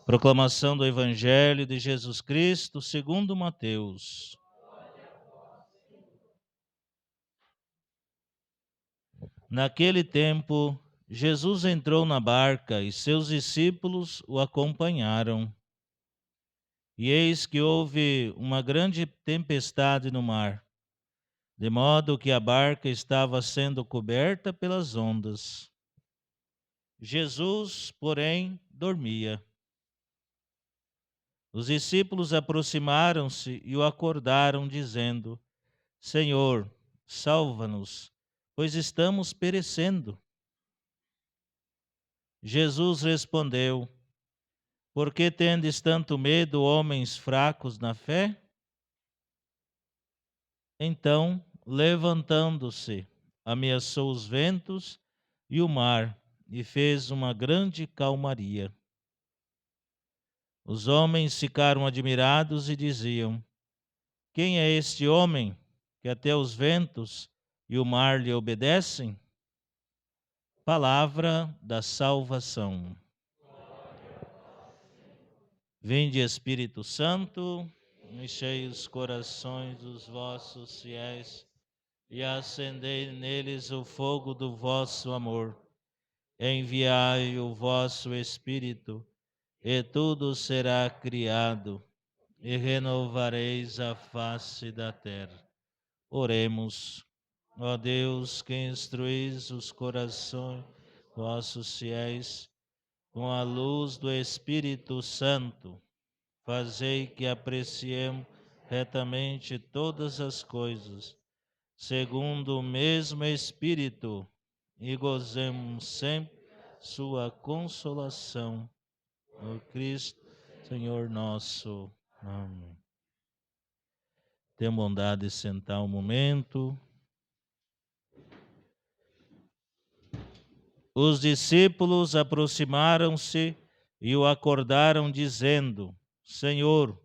Proclamação do Evangelho de Jesus Cristo segundo Mateus. Naquele tempo, Jesus entrou na barca e seus discípulos o acompanharam. E eis que houve uma grande tempestade no mar, de modo que a barca estava sendo coberta pelas ondas. Jesus, porém, dormia. Os discípulos aproximaram-se e o acordaram, dizendo: Senhor, salva-nos, pois estamos perecendo. Jesus respondeu: Por que tendes tanto medo, homens fracos na fé? Então, levantando-se, ameaçou os ventos e o mar, e fez uma grande calmaria. Os homens ficaram admirados e diziam: Quem é este homem que até os ventos e o mar lhe obedecem? Palavra da salvação. Vinde, Espírito Santo, enchei os corações dos vossos fiéis e acendei neles o fogo do vosso amor. Enviai o vosso Espírito, e tudo será criado, e renovareis a face da terra. Oremos. Ó Deus, que instruís os corações vossos fiéis com a luz do Espírito Santo, fazei que apreciemos retamente todas as coisas, segundo o mesmo Espírito, e gozemos sempre sua consolação. Por Cristo, Senhor nosso. Amém. Tenha bondade de sentar um momento. Os discípulos aproximaram-se e o acordaram, dizendo: Senhor,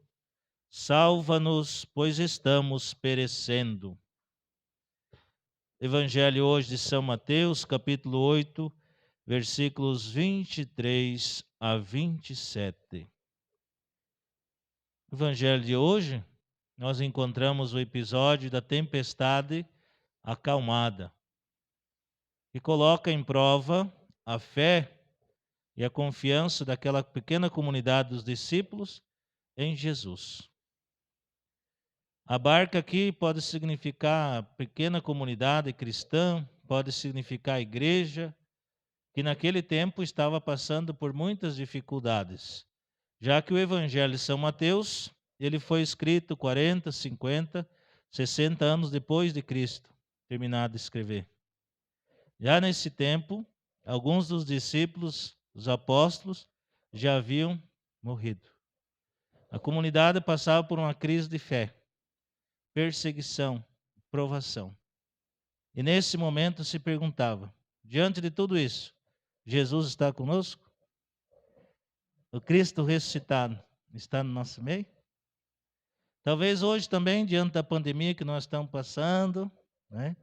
salva-nos, pois estamos perecendo. Evangelho hoje de São Mateus, capítulo 8, versículos 23 a 27. No Evangelho de hoje, nós encontramos o episódio da tempestade acalmada, que coloca em prova a fé e a confiança daquela pequena comunidade dos discípulos em Jesus. A barca aqui pode significar pequena comunidade cristã, pode significar igreja, que naquele tempo estava passando por muitas dificuldades, já que o Evangelho de São Mateus, ele foi escrito 40, 50, 60 anos depois de Cristo terminar de escrever. Já nesse tempo, alguns dos discípulos, os apóstolos, já haviam morrido. A comunidade passava por uma crise de fé, perseguição, provação. E nesse momento se perguntava, diante de tudo isso, Jesus está conosco? O Cristo ressuscitado está no nosso meio? Talvez hoje também, diante da pandemia que nós estamos passando, né,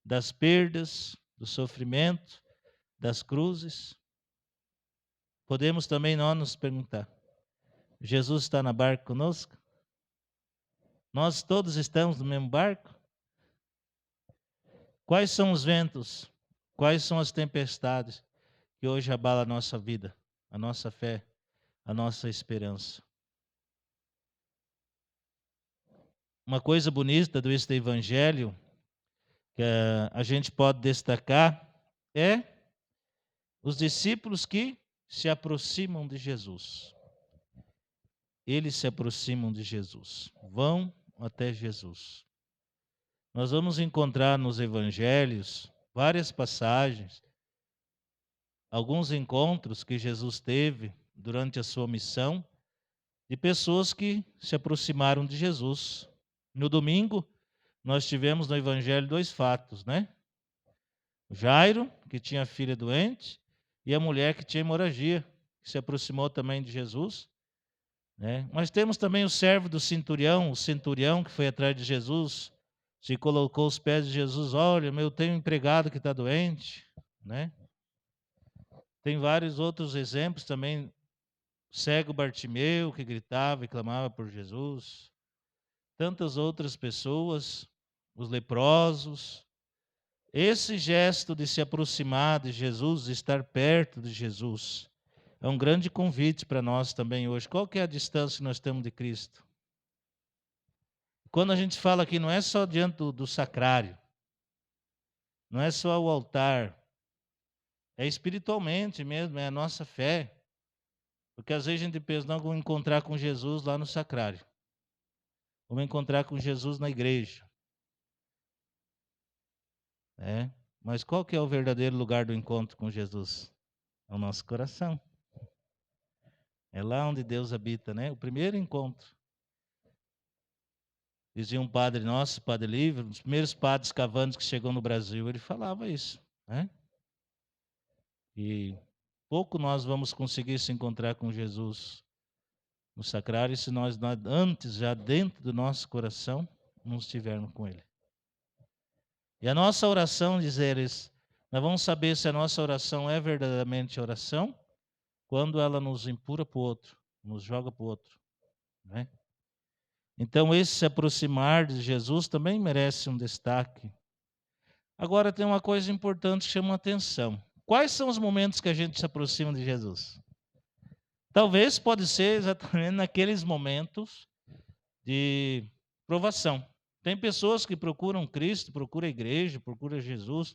das perdas, do sofrimento, das cruzes, podemos também nós nos perguntar, Jesus está na barca conosco? Nós todos estamos no mesmo barco? Quais são os ventos? Quais são as tempestades que hoje abalam a nossa vida, a nossa fé, a nossa esperança? Uma coisa bonita deste evangelho que a gente pode destacar é os discípulos que se aproximam de Jesus. Eles se aproximam de Jesus, vão até Jesus. Nós vamos encontrar nos evangelhos várias passagens, alguns encontros que Jesus teve durante a sua missão, de pessoas que se aproximaram de Jesus. No domingo, nós tivemos no evangelho dois fatos, né? Jairo, que tinha filha doente, e a mulher que tinha hemorragia, que se aproximou também de Jesus, né? Mas temos também o servo do centurião, o centurião que foi atrás de Jesus, se colocou aos pés de Jesus: olha, eu tenho um empregado que está doente, né? Tem vários outros exemplos também cego Bartimeu, que gritava e clamava por Jesus, tantas outras pessoas, os leprosos. Esse gesto de se aproximar de Jesus, de estar perto de Jesus, é um grande convite para nós também hoje. Qual que é a distância que nós temos de Cristo? Quando a gente fala aqui, não é só diante do sacrário, não é só o altar, é espiritualmente mesmo, é a nossa fé. Porque às vezes a gente pensa, não, vou encontrar com Jesus lá no sacrário. Vamos encontrar com Jesus na igreja. Mas qual que é o verdadeiro lugar do encontro com Jesus? É o nosso coração. É lá onde Deus habita, né? O primeiro encontro. Dizia um padre nosso, Padre Livre, um dos primeiros padres cavantes que chegou no Brasil, ele falava isso, né? E pouco nós vamos conseguir se encontrar com Jesus no sacrário se nós antes, já dentro do nosso coração, não estivermos com Ele. E a nossa oração, diz eles, nós vamos saber se a nossa oração é verdadeiramente oração quando ela nos empurra para o outro, nos joga para o outro, né? Então, esse se aproximar de Jesus também merece um destaque. Agora, tem uma coisa importante que chama a atenção. Quais são os momentos que a gente se aproxima de Jesus? Talvez pode ser exatamente naqueles momentos de provação. Tem pessoas que procuram Cristo, procuram a igreja, procuram Jesus,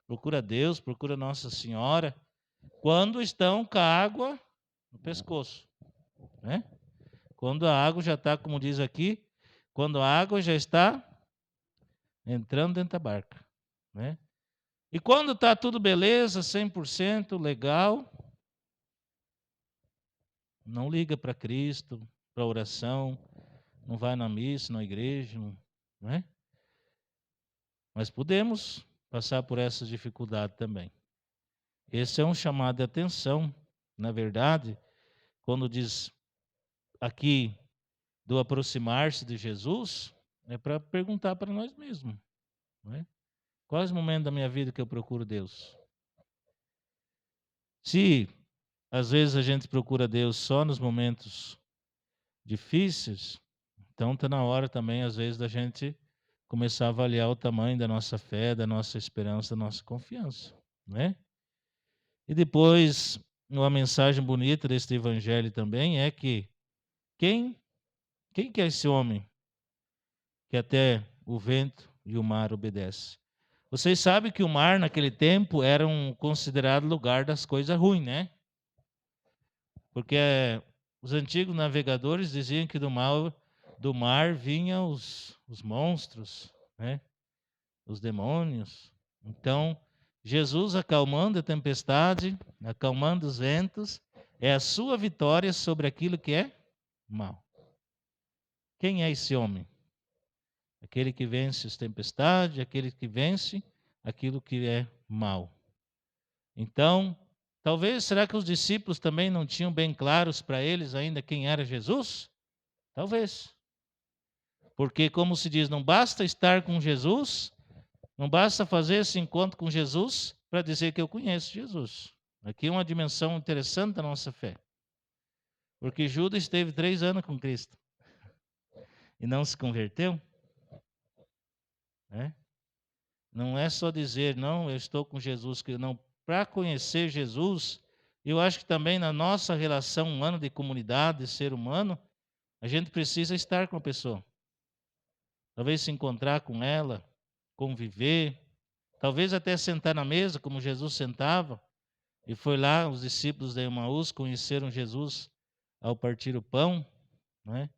procuram Deus, procuram Nossa Senhora, quando estão com a água no pescoço, né? Quando a água já está, como diz aqui, quando a água já está entrando dentro da barca, né? E quando está tudo beleza, 100% legal, não liga para Cristo, para a oração, não vai na missa, na igreja, não é? Mas podemos passar por essa dificuldade também. Esse é um chamado de atenção, na verdade, quando diz aqui do aproximar-se de Jesus, é para perguntar para nós mesmos, não é? Quais momentos da minha vida que eu procuro Deus? Se às vezes a gente procura Deus só nos momentos difíceis, então está na hora também, às vezes, da gente começar a avaliar o tamanho da nossa fé, da nossa esperança, da nossa confiança, né? E depois, uma mensagem bonita deste evangelho também é que quem que é esse homem que até o vento e o mar obedecem? Vocês sabem que o mar naquele tempo era um considerado lugar das coisas ruins, né? Porque os antigos navegadores diziam que do mar vinham os monstros, né? Os demônios. Então, Jesus acalmando a tempestade, acalmando os ventos, é a sua vitória sobre aquilo que é mal. Quem é esse homem? Aquele que vence as tempestades, aquele que vence aquilo que é mal. Então, talvez, será que os discípulos também não tinham bem claros para eles ainda quem era Jesus? Talvez. Porque, como se diz, não basta estar com Jesus, não basta fazer esse encontro com Jesus para dizer que eu conheço Jesus. Aqui é uma dimensão interessante da nossa fé. Porque Judas esteve 3 anos com Cristo e não se converteu, né? Não é só dizer, não, eu estou com Jesus, que não. Para conhecer Jesus, eu acho que também na nossa relação humana de comunidade, de ser humano, a gente precisa estar com a pessoa. Talvez se encontrar com ela, conviver, talvez até sentar na mesa, como Jesus sentava, e foi lá, os discípulos de Emaús conheceram Jesus ao partir o pão, né?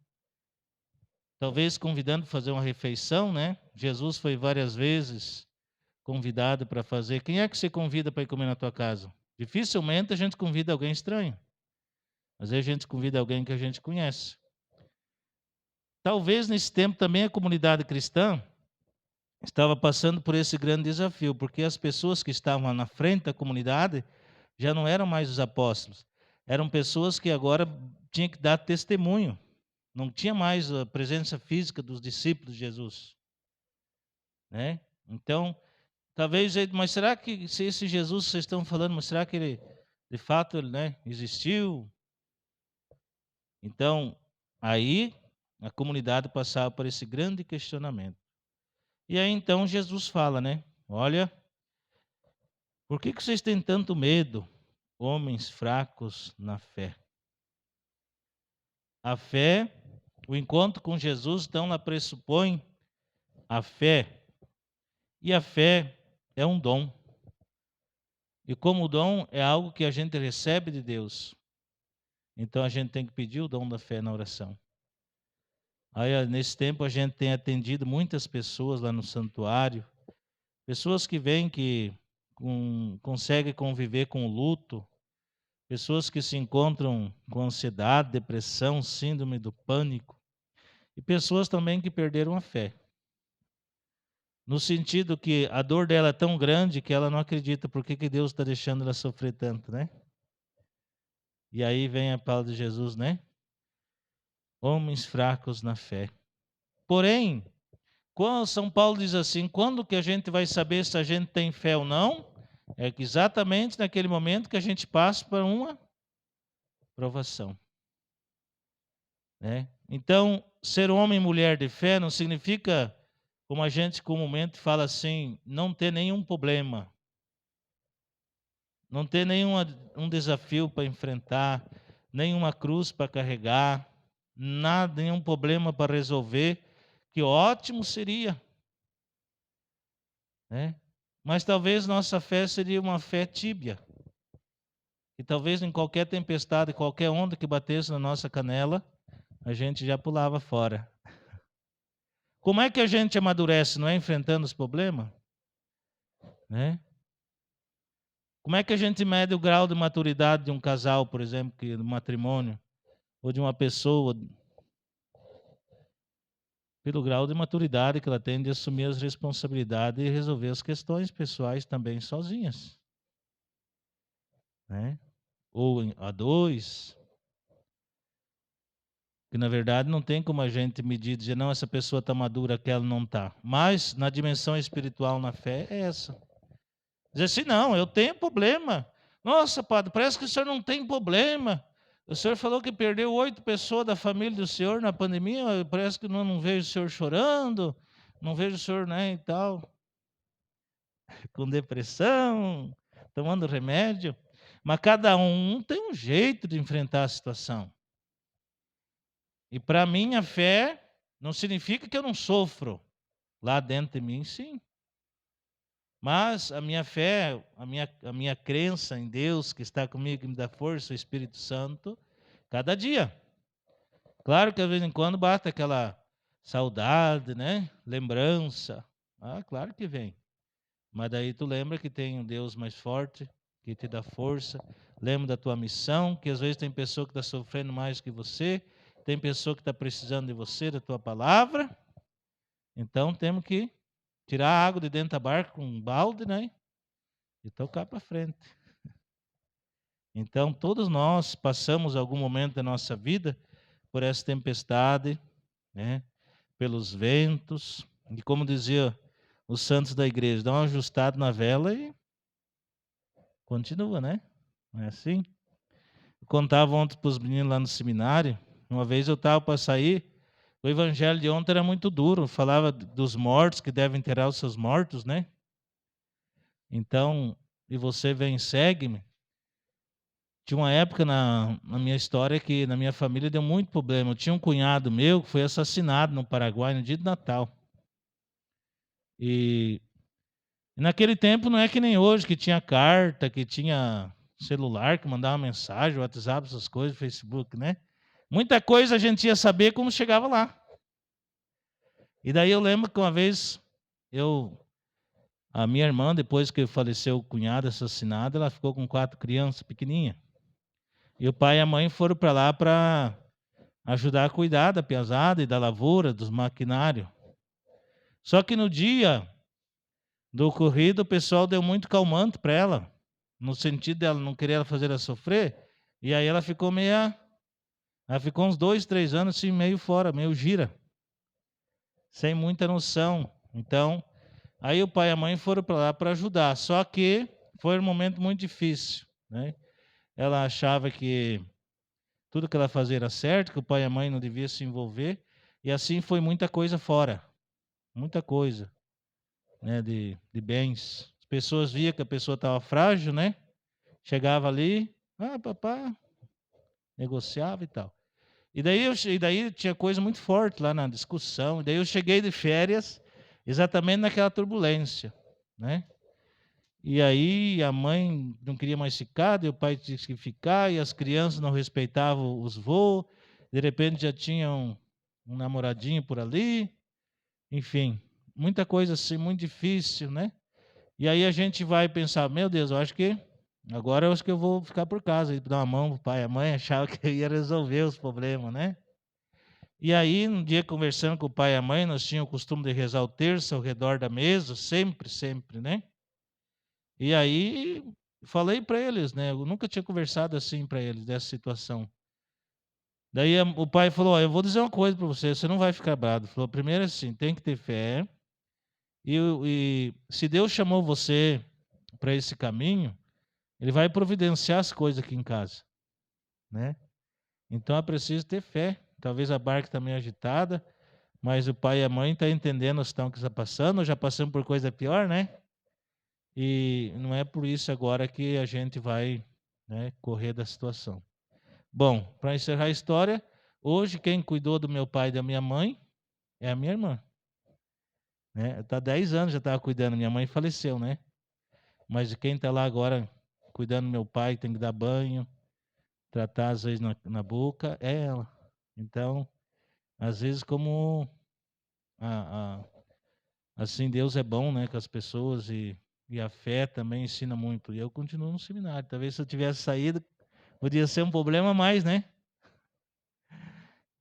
Talvez convidando para fazer uma refeição, né? Jesus foi várias vezes convidado para fazer. Quem é que você convida para ir comer na tua casa? Dificilmente a gente convida alguém estranho. Às vezes a gente convida alguém que a gente conhece. Talvez nesse tempo também a comunidade cristã estava passando por esse grande desafio, porque as pessoas que estavam na frente da comunidade já não eram mais os apóstolos. Eram pessoas que agora tinham que dar testemunho. Não tinha mais a presença física dos discípulos de Jesus, né? Então, talvez, mas será que se esse Jesus que vocês estão falando, mas será que ele, de fato, ele, né, existiu? Então, aí a comunidade passava por esse grande questionamento. E aí então Jesus fala, né? Olha, por que vocês têm tanto medo, homens fracos na fé? A fé, o encontro com Jesus, então, ela pressupõe a fé. E a fé é um dom. E como o dom é algo que a gente recebe de Deus, então a gente tem que pedir o dom da fé na oração. Aí, nesse tempo, a gente tem atendido muitas pessoas lá no santuário, pessoas que vêm que conseguem conviver com o luto, pessoas que se encontram com ansiedade, depressão, síndrome do pânico, e pessoas também que perderam a fé. No sentido que a dor dela é tão grande que ela não acredita por que Deus está deixando ela sofrer tanto, né? E aí vem a palavra de Jesus, né? Homens fracos na fé. Porém, quando São Paulo diz assim, quando que a gente vai saber se a gente tem fé ou não? É que exatamente naquele momento que a gente passa por uma provação, né? Então, ser homem e mulher de fé não significa, como a gente comumente fala assim, não ter nenhum problema, não ter um desafio para enfrentar, nenhuma cruz para carregar, nada, nenhum problema para resolver, que ótimo seria, né? Mas talvez nossa fé seria uma fé tíbia, e talvez em qualquer tempestade, qualquer onda que batesse na nossa canela, a gente já pulava fora. Como é que a gente amadurece? Não é enfrentando os problemas? Né? Como é que a gente mede o grau de maturidade de um casal, por exemplo, do matrimônio, ou de uma pessoa? Pelo grau de maturidade que ela tem de assumir as responsabilidades e resolver as questões pessoais também sozinhas. Né? Ou a dois. Que na verdade não tem como a gente medir, dizer, não, essa pessoa está madura, aquela não está. Mas na dimensão espiritual, na fé, é essa. Dizer assim, não, eu tenho problema. Nossa, padre, parece que o senhor não tem problema. O senhor falou que perdeu 8 pessoas da família do senhor na pandemia, parece que não vejo o senhor chorando, não vejo o senhor, né, e tal, com depressão, tomando remédio. Mas cada um tem um jeito de enfrentar a situação. E para mim a fé não significa que eu não sofro. Lá dentro de mim, sim. Mas a minha fé, a minha crença em Deus que está comigo, que me dá força, o Espírito Santo, cada dia. Claro que de vez em quando bate aquela saudade, né? Lembrança. Ah, claro que vem. Mas daí tu lembra que tem um Deus mais forte, que te dá força. Lembra da tua missão, que às vezes tem pessoa que está sofrendo mais que você, tem pessoa que está precisando de você, da tua palavra. Então temos que tirar a água de dentro da barca com um balde, né? E tocar para frente. Então todos nós passamos algum momento da nossa vida por essa tempestade, né? Pelos ventos. E como dizia os santos da igreja, dá um ajustado na vela e continua, né? Não é assim? Eu contava ontem para os meninos lá no seminário. Uma vez eu estava para sair, o evangelho de ontem era muito duro, falava dos mortos que devem enterrar os seus mortos, né? Então, e você vem e segue-me. Tinha uma época na minha história que na minha família deu muito problema. Eu tinha um cunhado meu que foi assassinado no Paraguai no dia de Natal. E naquele tempo não é que nem hoje, que tinha carta, que tinha celular, que mandava mensagem, WhatsApp, essas coisas, Facebook, né? Muita coisa a gente ia saber quando chegava lá. E daí eu lembro que uma vez a minha irmã, depois que faleceu o cunhado assassinado, ela ficou com 4 crianças pequenininhas. E o pai e a mãe foram para lá para ajudar a cuidar da piazada e da lavoura, dos maquinários. Só que no dia do ocorrido, o pessoal deu muito calmante para ela, no sentido dela não querer ela fazer ela sofrer. E aí ela ficou ela ficou uns 2, 3 anos assim, meio fora, meio gira, sem muita noção. Então, aí o pai e a mãe foram para lá para ajudar. Só que foi um momento muito difícil, né? Ela achava que tudo que ela fazia era certo, que o pai e a mãe não deviam se envolver, e assim foi muita coisa fora, muita coisa, né, de bens. As pessoas viam que a pessoa estava frágil, né? Chegava ali, papá, negociava e tal. E daí tinha coisa muito forte lá na discussão. E daí eu cheguei de férias exatamente naquela turbulência, né? E aí a mãe não queria mais ficar, e o pai tinha que ficar, e as crianças não respeitavam os voos. De repente já tinha um namoradinho por ali. Enfim, muita coisa assim, muito difícil, né? E aí a gente vai pensar, meu Deus, eu acho que eu vou ficar por casa, e dar uma mão pro pai e a mãe, achava que eu ia resolver os problemas, né? E aí, um dia conversando com o pai e a mãe, nós tínhamos o costume de rezar o terço ao redor da mesa, sempre, sempre, né? E aí falei para eles, né? Eu nunca tinha conversado assim para eles dessa situação. Daí o pai falou: "Ó, eu vou dizer uma coisa para você, você não vai ficar bravo." Falou: "Primeiro assim, tem que ter fé. E se Deus chamou você para esse caminho, Ele vai providenciar as coisas aqui em casa, né? Então é preciso ter fé. Talvez a barca está meio agitada, mas o pai e a mãe estão entendendo a situação que está passando, já passamos por coisa pior, né? E não é por isso agora que a gente vai, né, correr da situação. Bom, para encerrar a história, hoje quem cuidou do meu pai e da minha mãe é a minha irmã. Né? Tá 10 anos já estava cuidando, minha mãe faleceu, né? Mas quem está lá agora cuidando do meu pai, tem que dar banho, tratar às vezes na boca, é ela. Então, às vezes como assim Deus é bom, né, com as pessoas e a fé também ensina muito. E eu continuo no seminário. Talvez se eu tivesse saído, podia ser um problema a mais, né?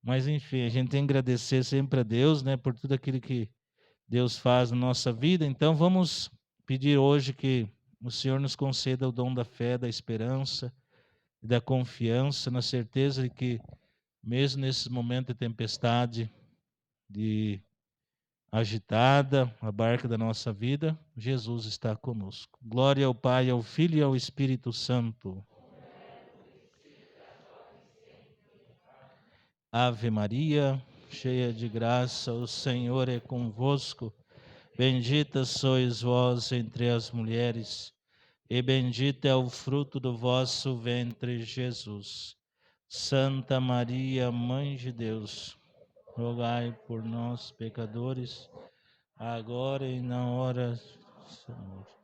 Mas enfim, a gente tem que agradecer sempre a Deus, né, por tudo aquilo que Deus faz na nossa vida. Então vamos pedir hoje que o Senhor nos conceda o dom da fé, da esperança e da confiança, na certeza de que mesmo nesse momento de tempestade, de agitada, a barca da nossa vida, Jesus está conosco. Glória ao Pai, ao Filho e ao Espírito Santo. Ave Maria, cheia de graça, o Senhor é convosco. Bendita sois vós entre as mulheres, e bendito é o fruto do vosso ventre, Jesus. Santa Maria, Mãe de Deus, rogai por nós, pecadores, agora e na hora do Senhor.